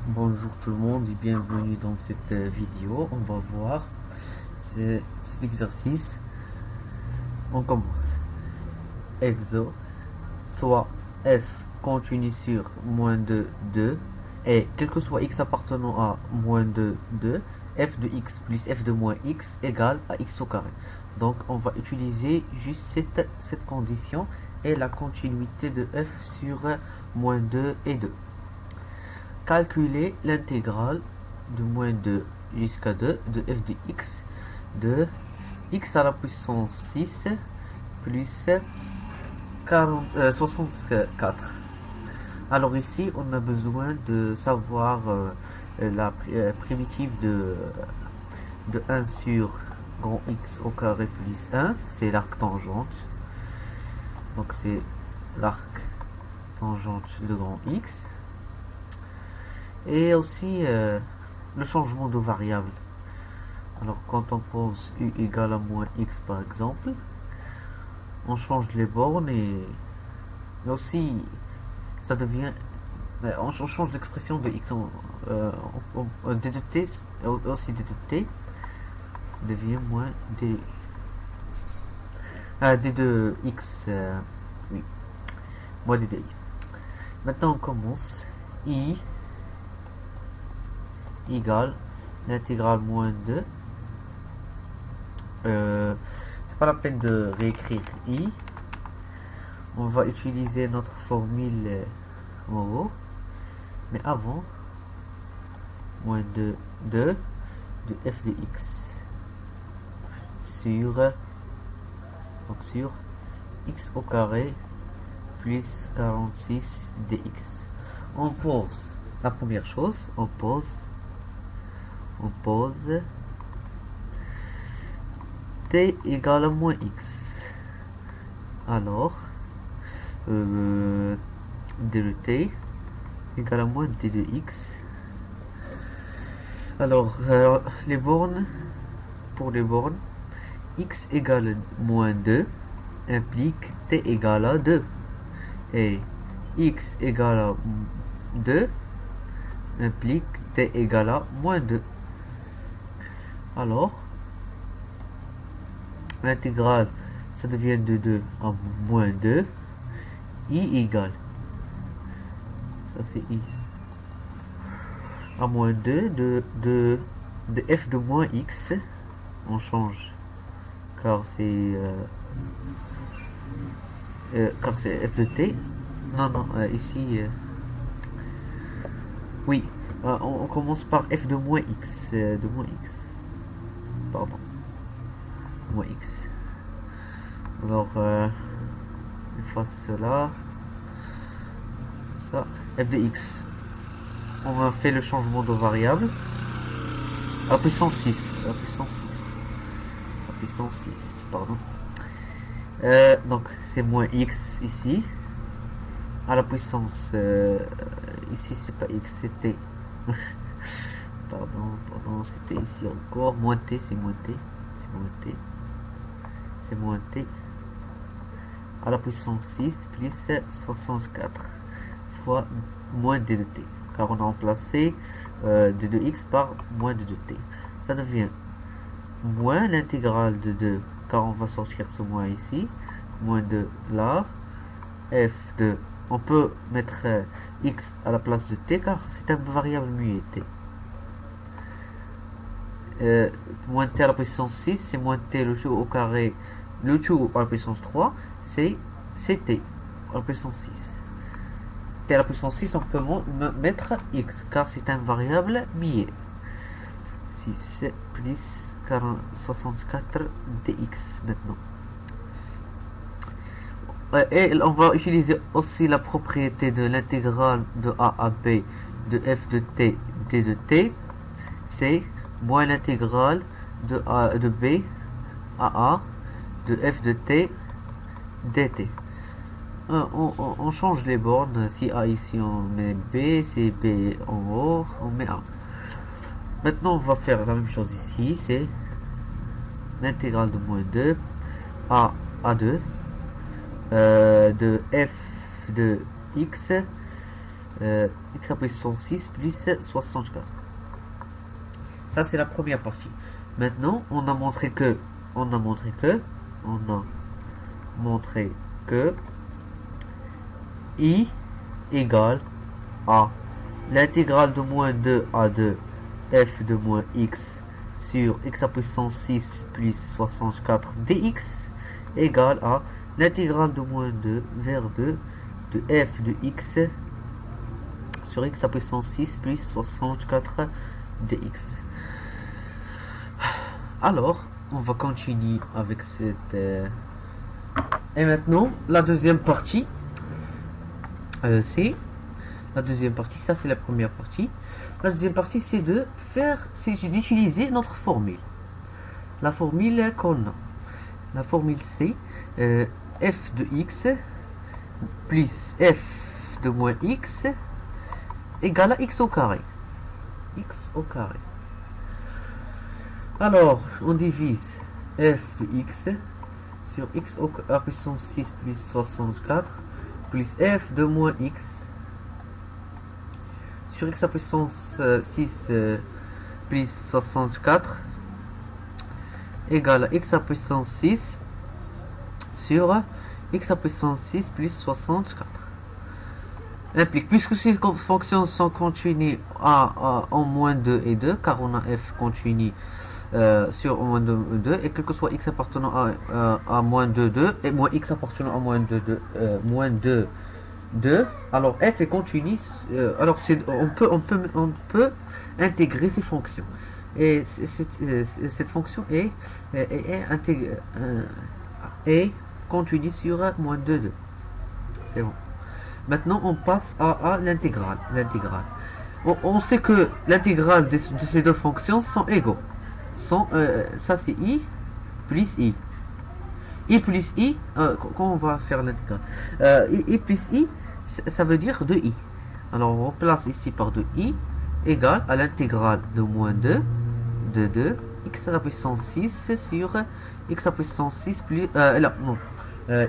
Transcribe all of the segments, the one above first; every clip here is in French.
Bonjour tout le monde et bienvenue dans cette vidéo. On va voir cet exercice. On commence. Exo, soit f continu sur moins de 2 et quel que soit x appartenant à moins de 2, f de x plus f de moins x égale à x au carré. Donc on va utiliser juste cette condition et la continuité de f sur moins 2 et 2. Calculer l'intégrale de moins 2 jusqu'à 2 de f de x à la puissance 6 plus 64. Alors ici, on a besoin de savoir la primitive de 1 sur grand X au carré plus 1, c'est l'arc tangente. Donc c'est l'arc tangente de grand X. Et aussi le changement de variable. Alors quand on pose u égale à moins x par exemple, on change les bornes et aussi ça devient, on change l'expression de x d de t, aussi d de t devient moins d, d de x, oui, moins d de y. Maintenant on commence. I égale l'intégrale moins 2. C'est pas la peine de réécrire i. On va utiliser notre formule en haut. Mais avant, moins 2 de f de x sur, donc sur x au carré plus 46 dx. On pose la première chose, on pose t égale à moins x. Alors d de t égale à moins d de x. Alors les bornes, pour les bornes, x égale moins 2 implique t égale à 2 et x égale à 2 implique t égale à moins 2. Alors, l'intégrale, ça devient de 2 à moins 2. I égale, ça c'est I, à moins 2 de f de moins x. On change, car c'est f de t. Non, ici, oui, on commence par f de moins x, pardon, moins x. Alors on fasse cela, ça, f de x, on a fait le changement de variable à puissance 6, pardon. Donc c'est moins x ici à la puissance, ici c'est pas x, c'était pardon, c'était ici encore moins t, c'est moins t à la puissance 6 plus 64 fois moins d de t, car on a remplacé d de x par moins d de t. Ça devient moins l'intégrale de 2, car on va sortir ce moins ici, moins de là, f de, on peut mettre x à la place de t car c'est une variable muette. Moins t à la puissance 6, c'est moins t le tout au carré, le tout à la puissance 3, c'est t à la puissance 6. T à la puissance 6, on peut mettre x car c'est une variable muette. 6 plus 64 dx maintenant. Et on va utiliser aussi la propriété de l'intégrale de a à b de f de t d de t, c'est moins l'intégrale de b à a de f de t dt. On change les bornes, si a ici on met b, si b en haut on met a. Maintenant on va faire la même chose ici, c'est l'intégrale de moins 2 à 2 de f de x x à puissance 6 plus 64. Ça c'est la première partie. Maintenant on a montré que i égale à l'intégrale de moins 2 à 2 f de moins x sur x à puissance 6 plus 64 dx égale à l'intégrale de moins 2 vers 2 de f de x sur x à puissance 6 plus 64 dx. Alors, on va continuer avec cette... Et maintenant, la deuxième partie, c'est... La deuxième partie, ça c'est la première partie. La deuxième partie, c'est d'utiliser notre formule. La formule qu'on a. La formule c'est f de x plus f de moins x égale à x au carré. X au carré. Alors, on divise f de x sur x à puissance 6 plus 64 plus f de moins x sur x à puissance 6 plus 64 égale à x à puissance 6 sur x à puissance 6 plus 64. Implique, puisque ces fonctions sont continues en moins 2 et 2, car on a f continu sur moins 2 et 2, et quel que soit x appartenant à moins 2, 2, et moins x appartenant à moins 2, 2, 2, alors f est continu, alors on peut intégrer ces fonctions. Et cette fonction est continue sur moins 2, 2. C'est bon. Maintenant, on passe à l'intégrale. On sait que l'intégrale de ces deux fonctions sont égaux. Ça, c'est i plus i. I plus i, quand on va faire l'intégrale, i plus i, ça veut dire 2i. Alors, on remplace ici par 2i égale à l'intégrale de moins 2 de 2 x à la puissance 6 sur x à puissance 6 plus...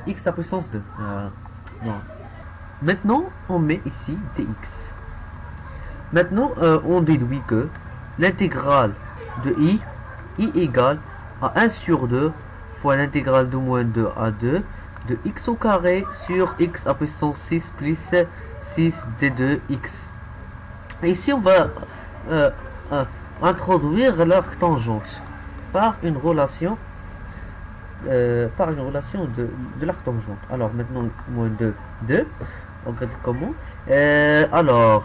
x à puissance 2. Non. Maintenant, on met ici dx. Maintenant, on déduit que l'intégrale de i égale à 1 sur 2 fois l'intégrale de moins 2 à 2 de x au carré sur x à puissance 6 plus 6 d2x. Ici, on va introduire l'arc tangente par une relation de l'arc tangente. Alors maintenant, moins 2, 2. On regarde comment. Alors,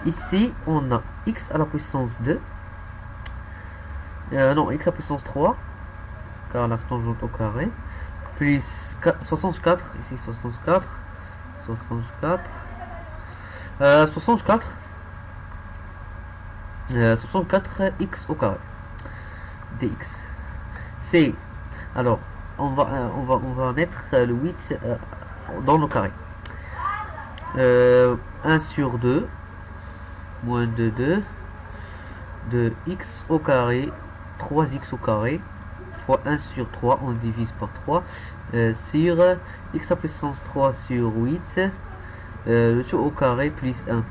ici, on a x à la puissance 2. Non, x à la puissance 3. Car l'arc tangente au carré. Plus 64. Ici, 64. 64. 64 x au carré. dx. C'est... Alors, on va mettre le 8 dans le carré. 1 sur 2 moins 2, 2 de x au carré 3x au carré fois 1 sur 3, on divise par 3 sur x à puissance 3 sur 8 le tout au carré plus 1.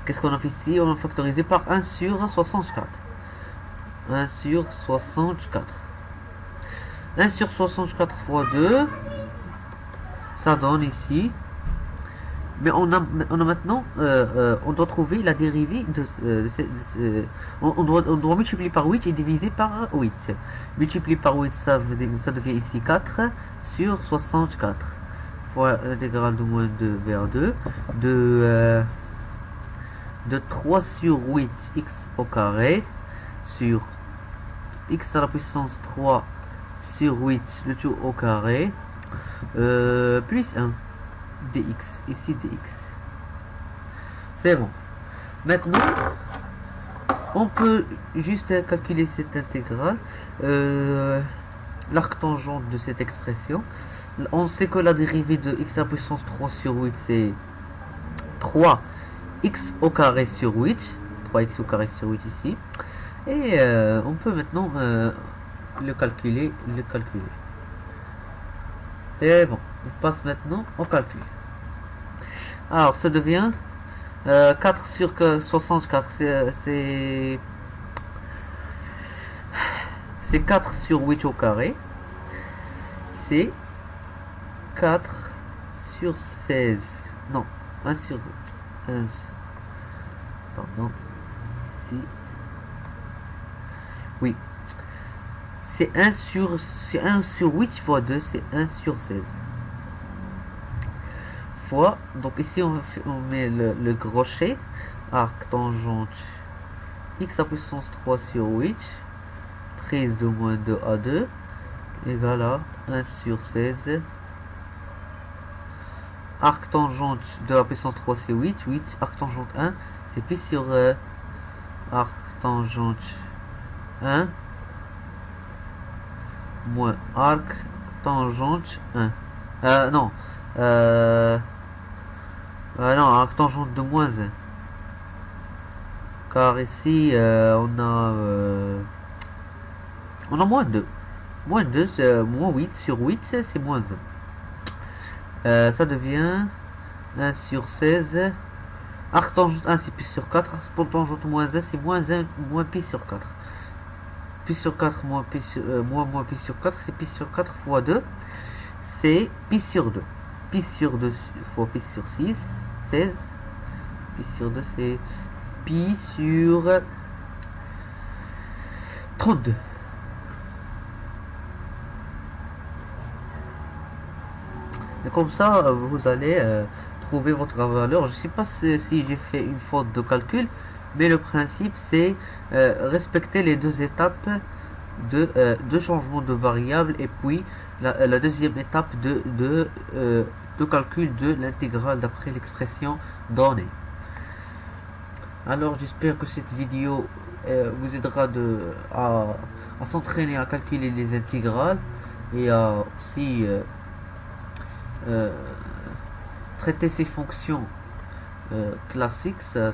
Qu'est-ce qu'on a fait ici? On a factorisé par 1 sur 64. 1 sur 64. 1 sur 64 fois 2, ça donne ici. Mais on a maintenant, on doit trouver la dérivée on doit multiplier par 8 et diviser par 8. Multiplier par 8, ça devient ici 4 sur 64. Fois l'intégrale de moins 2 vers 2. De 3 sur 8 x au carré sur x à la puissance 3 sur 8 le tout au carré plus 1 dx, ici dx. C'est bon. Maintenant, on peut juste calculer cette intégrale, l'arc tangente de cette expression. On sait que la dérivée de x à la puissance 3 sur 8 c'est 3 x au carré sur 8, 3x au carré sur 8 ici, et on peut maintenant le calculer. C'est bon, on passe maintenant au calcul. Alors ça devient 4 sur 64, c'est 4 sur 8 au carré, c'est 4 sur 16, non, 1 sur 1, pardon, si, oui, c'est 1 sur 8 fois 2, c'est 1 sur 16. Fois, donc ici on met le crochet, arc tangente x à puissance 3 sur 8, prise de moins 2 à 2, égale à 1 sur 16, arc tangente de la puissance 3 c'est 8, arc tangente 1, c'est pi sur arc tangente 1, moins arc tangente 1. Non, arc tangente de moins 1. Car ici, on a moins 2. Moins 2, moins 8 sur 8, c'est moins 1. Ça devient 1 sur 16. Arc tangente 1, c'est pi sur 4. Arc tangente moins 1, c'est moins 1, moins pi sur 4. Pi sur 4 moins pi sur 4, c'est pi sur 4 fois 2. C'est pi sur 2. Pi sur 2 fois pi sur 6, 16. Pi sur 2, c'est pi sur 32. Et comme ça, vous allez trouver votre valeur. Je ne sais pas si j'ai fait une faute de calcul, mais le principe c'est respecter les deux étapes de changement de variable et puis la deuxième étape de calcul de l'intégrale d'après l'expression donnée. Alors j'espère que cette vidéo vous aidera à s'entraîner à calculer les intégrales et à aussi traiter ces fonctions classiques. Ça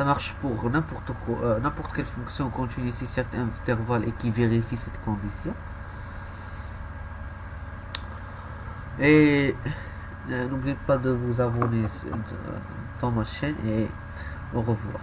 marche pour n'importe quelle fonction quand tu utilises certains intervalles et qui vérifie cette condition. Et n'oubliez pas de vous abonner dans ma chaîne et au revoir.